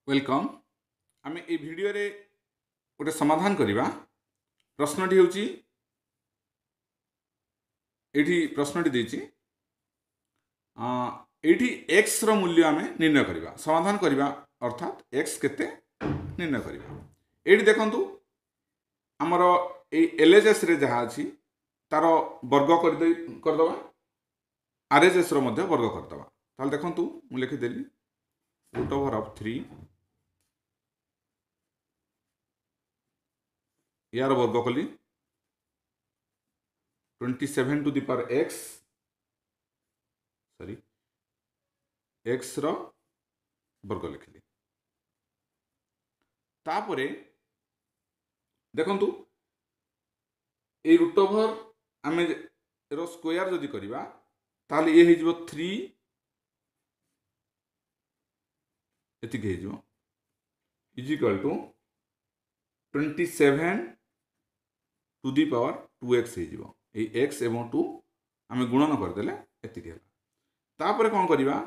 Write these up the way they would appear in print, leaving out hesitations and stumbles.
Welcome आम ए video रे गोटे समाधान करवा। प्रश्नटी हूँ ये प्रश्नटी देती ये एक्स रो मूल्य आम निर्णय करवा समाधान करवा अर्थात एक्स केते निर्णय करवा। ये देखु आमर एलएचएस रे जहाँ अच्छी तार वर्ग करदे आरएचएस रो मध्य वर्ग करदे। ताल देखु मुझे लिखिदेली रूट ओवर ऑफ 3 यार वर्ग कली 27 to the power x sorry x रो वर्ग लिखली। तापरे देखंतु ए रूट ओवर आमे रो स्क्वायर जदि करबा ताले ये हिजबो 3 एतिक हिजबो is equal to 27 to the power 2x हो एक्स एवं 2 आम गुणन करदे एतिक है। तापर कौन करवा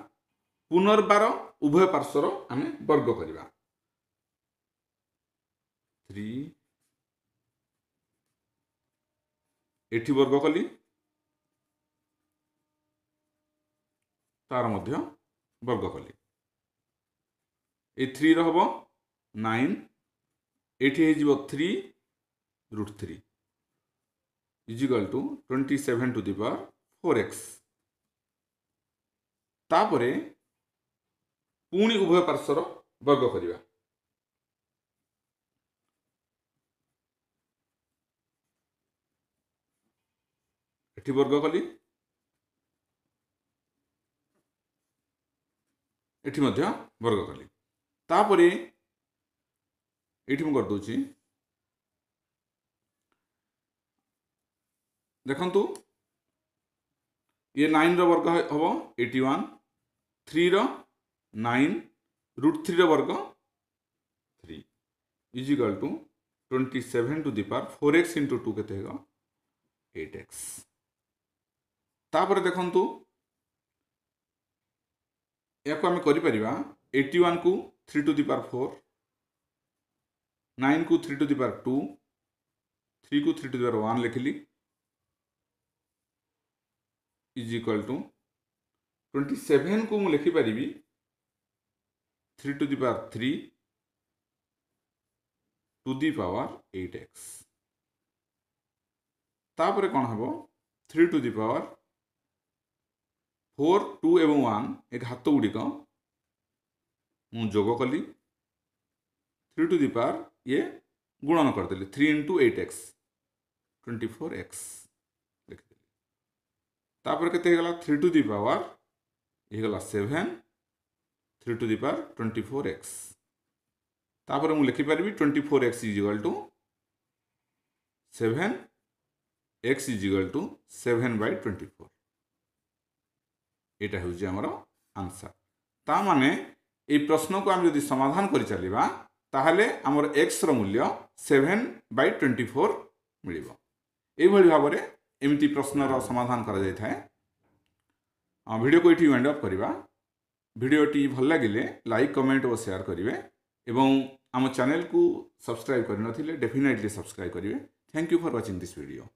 पुनर्बार उभय पार्श्वर आम वर्ग करवा 3 एठी वर्ग कली तार मध्य वर्ग कली ए 3 हम 9 एठी हो 3 root 3 is equal to 27 to the power 4x। तापरे पुणी उभय पार्श्वर वर्ग करवा एठी वर्ग कली एठी मध्य वर्ग कली। तापरे एठी मु कर दूची देखंतु ये 9 रो वर्ग हम 81 3 रो 9 रूट 3 रो वर्ग 3 is equal to 27 to the power 4x into 2 केते हो 8x। तापर देखंतु याको आम करि परिबा 81 को 3 टू दी पावर 4 9 को 3 टू दी पावर 2 3 को 3 टू दी पावर 1 लिखली इज इक्वल टू 27 को मुझे लिखिपारि 3 to the power 3 to the power 8x। तापर कौन हम 3 टू दी पावर 4 2 एवं 1 एक हाथ गुड़िक मु जोग कली 3 टू दी पावर ये गुणन करदेली 3 इंटू 8x 24x लिखिदेली। तापर केते गला 3 टू दी पावर ये गला 7 3 टू दी पावर 24x। तापर मु लिखि पारिबी 24x is equal to 7 x is equal to 7/24 एटा होउची हमर आंसर। ता माने ए प्रश्न को हम यदि समाधान करि चलिबा ताहले हमर x रो मूल्य 7/24 मिलिबो। ए भली भाबरे एमती प्रश्न रो समाधान करा जाय थाए। वीडियो को ये वाइंड अप करवा। वीडियोटी भल लगे लाइक कमेंट और शेयर करेंगे एवं आम चैनल को सब्सक्राइब करनथिले डेफिनेटली सब्सक्राइब करेंगे। Thank you for watching this video.